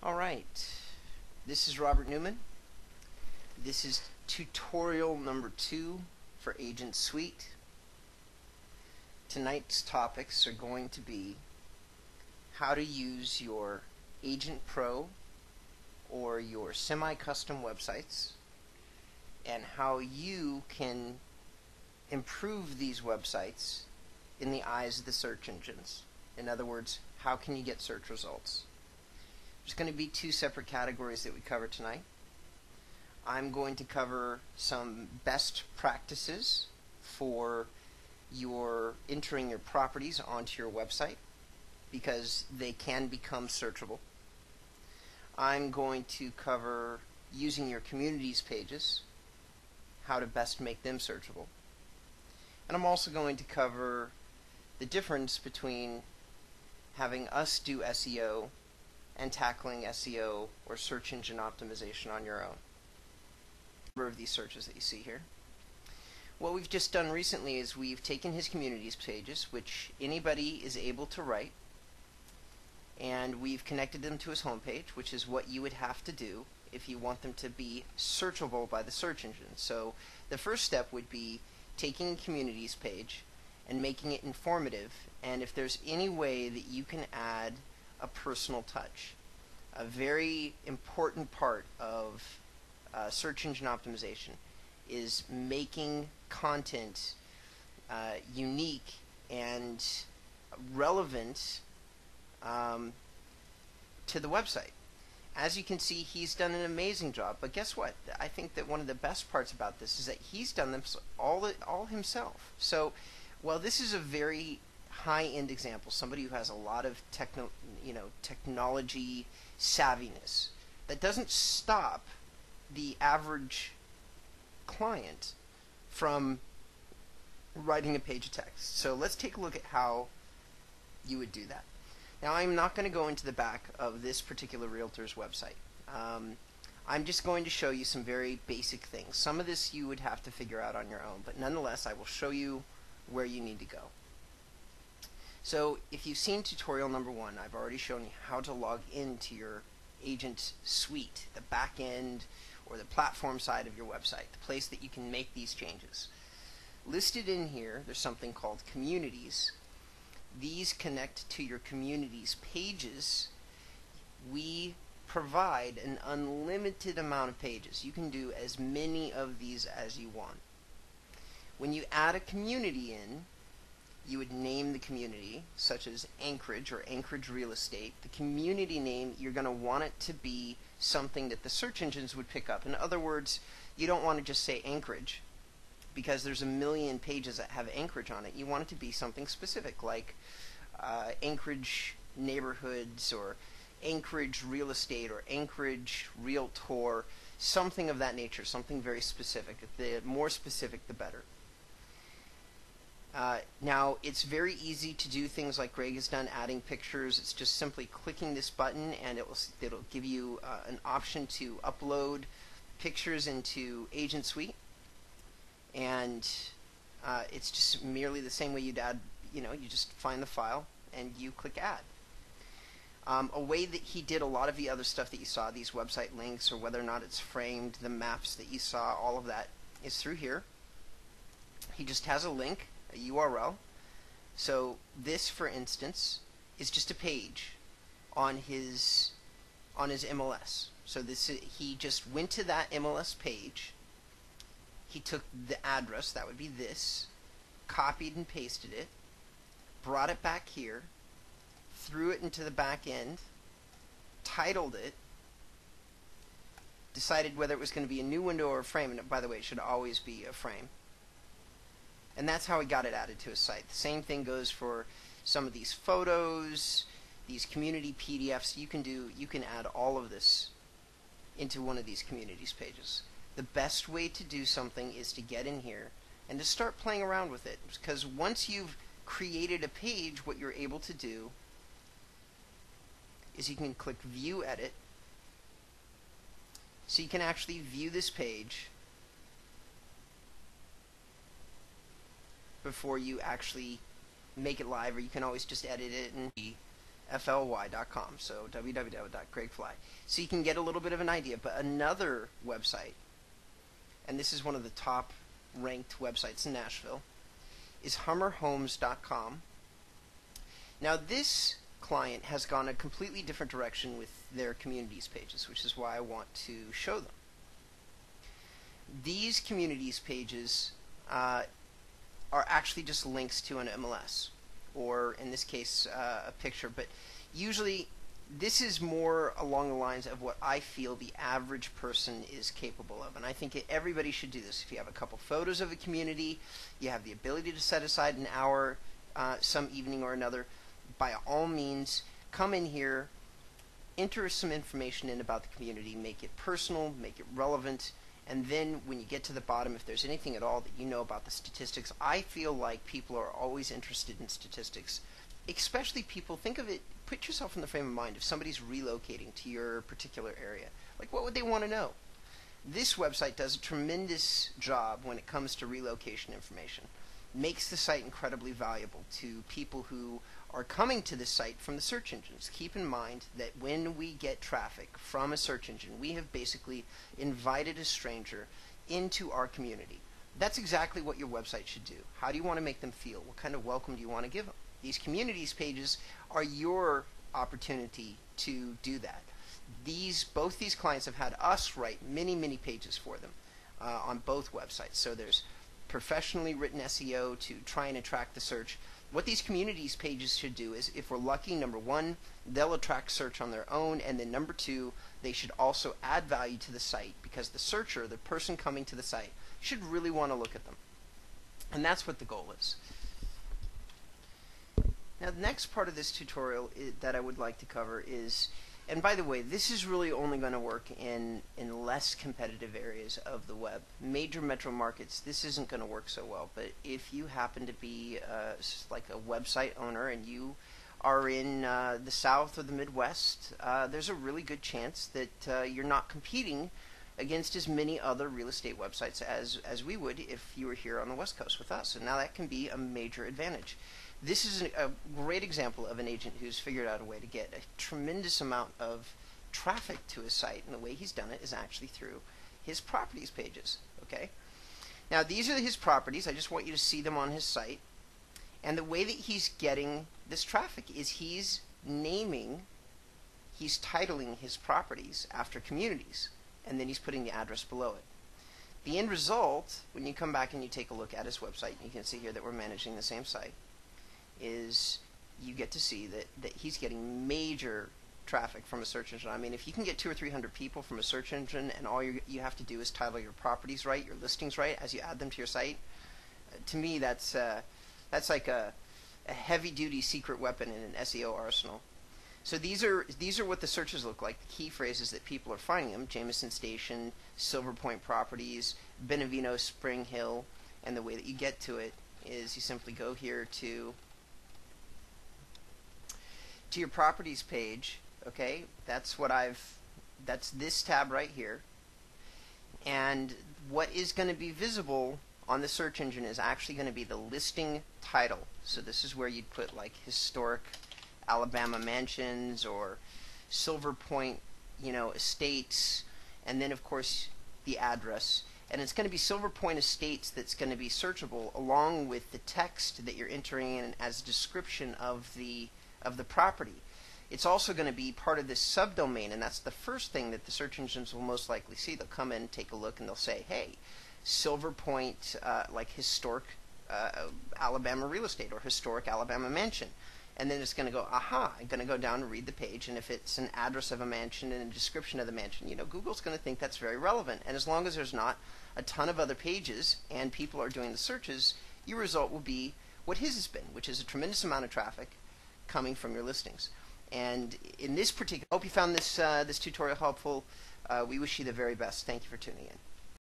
Alright, this is Robert Newman. This is tutorial number 2 for Agent Suite. Tonight's topics are going to be how to use your Agent Pro or your semi-custom websites and how you can improve these websites in the eyes of the search engines. In other words, how can you get search results? There's going to be 2 separate categories that we cover tonight. I'm going to cover some best practices for your entering your properties onto your website because they can become searchable. I'm going to cover using your communities pages, how to best make them searchable. And I'm also going to cover the difference between having us do SEO and tackling SEO or search engine optimization on your own. Number of these searches that you see here. What we've just done recently is we've taken his communities pages, which anybody is able to write, and we've connected them to his homepage, which is what you would have to do if you want them to be searchable by the search engine. So the first step would be taking a communities page and making it informative, and if there's any way that you can add a personal touch. A very important part of search engine optimization is making content unique and relevant to the website. As you can see, he's done an amazing job, but guess what? I think that one of the best parts about this is that he's done them all himself. So while this is a very high-end example, somebody who has a lot of technology savviness, that doesn't stop the average client from writing a page of text. So let's take a look at how you would do that. Now, I'm not going to go into the back of this particular realtor's website. I'm just going to show you some very basic things. Some of this you would have to figure out on your own, but nonetheless, I will show you where you need to go. So if you've seen tutorial number 1, I've already shown you how to log into your agent suite, the back end or the platform side of your website, the place that you can make these changes. Listed in here, there's something called Communities. These connect to your Communities pages. We provide an unlimited amount of pages. You can do as many of these as you want. When you add a community in, you would name the community, such as Anchorage or Anchorage Real Estate. The community name, you're going to want it to be something that the search engines would pick up. In other words, you don't want to just say Anchorage because there's a million pages that have Anchorage on it. You want it to be something specific, like Anchorage Neighborhoods or Anchorage Real Estate or Anchorage Realtor, something of that nature, something very specific. The more specific, the better. Now, it's very easy to do things like Greg has done, adding pictures. It's just simply clicking this button and it'll give you an option to upload pictures into Agent Suite. And it's just merely the same way you'd add, you just find the file and you click add. A way that he did a lot of the other stuff that you saw, these website links or whether or not it's framed, the maps that you saw, all of that is through here. He just has a link, a URL. So this, for instance, is just a page on his MLS. So he just went to that MLS page. He took the address, that would be this, copied and pasted it, brought it back here, threw it into the back end, titled it, decided whether it was going to be a new window or a frame, and by the way, it should always be a frame. And that's how he got it added to his site. The same thing goes for some of these photos, these community PDFs. You can add all of this into one of these communities pages. The best way to do something is to get in here and to start playing around with it, because once you've created a page, what you're able to do is you can click View Edit, so you can actually view this page before you actually make it live, or you can always just edit it and fly.com, so www.gregfly. So you can get a little bit of an idea. But another website, and this is one of the top ranked websites in Nashville, is hummerhomes.com. Now this client has gone a completely different direction with their communities pages, which is why I want to show them. These communities pages are actually just links to an MLS, or in this case a picture, but usually this is more along the lines of what I feel the average person is capable of, and I think everybody should do this. If you have a couple photos of a community, you have the ability to set aside an hour some evening or another, by all means come in here, enter some information in about the community, make it personal, make it relevant, and then when you get to the bottom, if there's anything at all that you know about the statistics, I feel like people are always interested in statistics, especially people, think of it, put yourself in the frame of mind if somebody's relocating to your particular area. Like, what would they want to know? This website does a tremendous job when it comes to relocation information. Makes the site incredibly valuable to people who are coming to this site from the search engines. Keep in mind that when we get traffic from a search engine, we have basically invited a stranger into our community. That's exactly what your website should do. How do you want to make them feel? What kind of welcome do you want to give them? These communities pages are your opportunity to do that. Both these clients have had us write many pages for them on both websites. So there's professionally written SEO to try and attract the search. What these communities pages should do is, if we're lucky, number one, they'll attract search on their own, and then number two, they should also add value to the site, because the searcher, the person coming to the site, should really want to look at them. And that's what the goal is. Now the next part of this tutorial that I would like to cover is, and by the way, this is really only going to work in less competitive areas of the web. Major metro markets, this isn't going to work so well, but if you happen to be like a website owner and you are in the South or the Midwest, there's a really good chance that you're not competing against as many other real estate websites as we would if you were here on the West Coast with us. And now that can be a major advantage. This is a great example of an agent who's figured out a way to get a tremendous amount of traffic to his site, and the way he's done it is actually through his properties pages. Okay. Now these are his properties. I just want you to see them on his site. And the way that he's getting this traffic is he's titling his properties after communities, and then he's putting the address below it. The end result, when you come back and you take a look at his website, you can see here that we're managing the same site, is you get to see that he's getting major traffic from a search engine. I mean, if you can get 200 or 300 people from a search engine, and all you have to do is title your properties right, your listings right, as you add them to your site, to me that's like a heavy-duty secret weapon in an SEO arsenal. So these are what the searches look like. The key phrases that people are finding them: Jameson Station, Silver Point Properties, Benevino Spring Hill. And the way that you get to it is you simply go here to your properties page. Okay, that's this tab right here. And what is going to be visible on the search engine is actually going to be the listing title. So this is where you'd put like historic Alabama mansions or Silver Point, estates, and then of course the address. And it's going to be Silver Point Estates that's going to be searchable, along with the text that you're entering in as a description of the property. It's also going to be part of this subdomain, and that's the first thing that the search engines will most likely see. They'll come in, take a look, and they'll say, hey, Silver Point, like historic Alabama real estate, or historic Alabama mansion. And then it's going to go, aha, I'm going to go down and read the page, and if it's an address of a mansion and a description of the mansion, Google's going to think that's very relevant. And as long as there's not a ton of other pages and people are doing the searches, your result will be what his has been, which is a tremendous amount of traffic coming from your listings. And in this particular, I hope you found this tutorial helpful. We wish you the very best. Thank you for tuning in.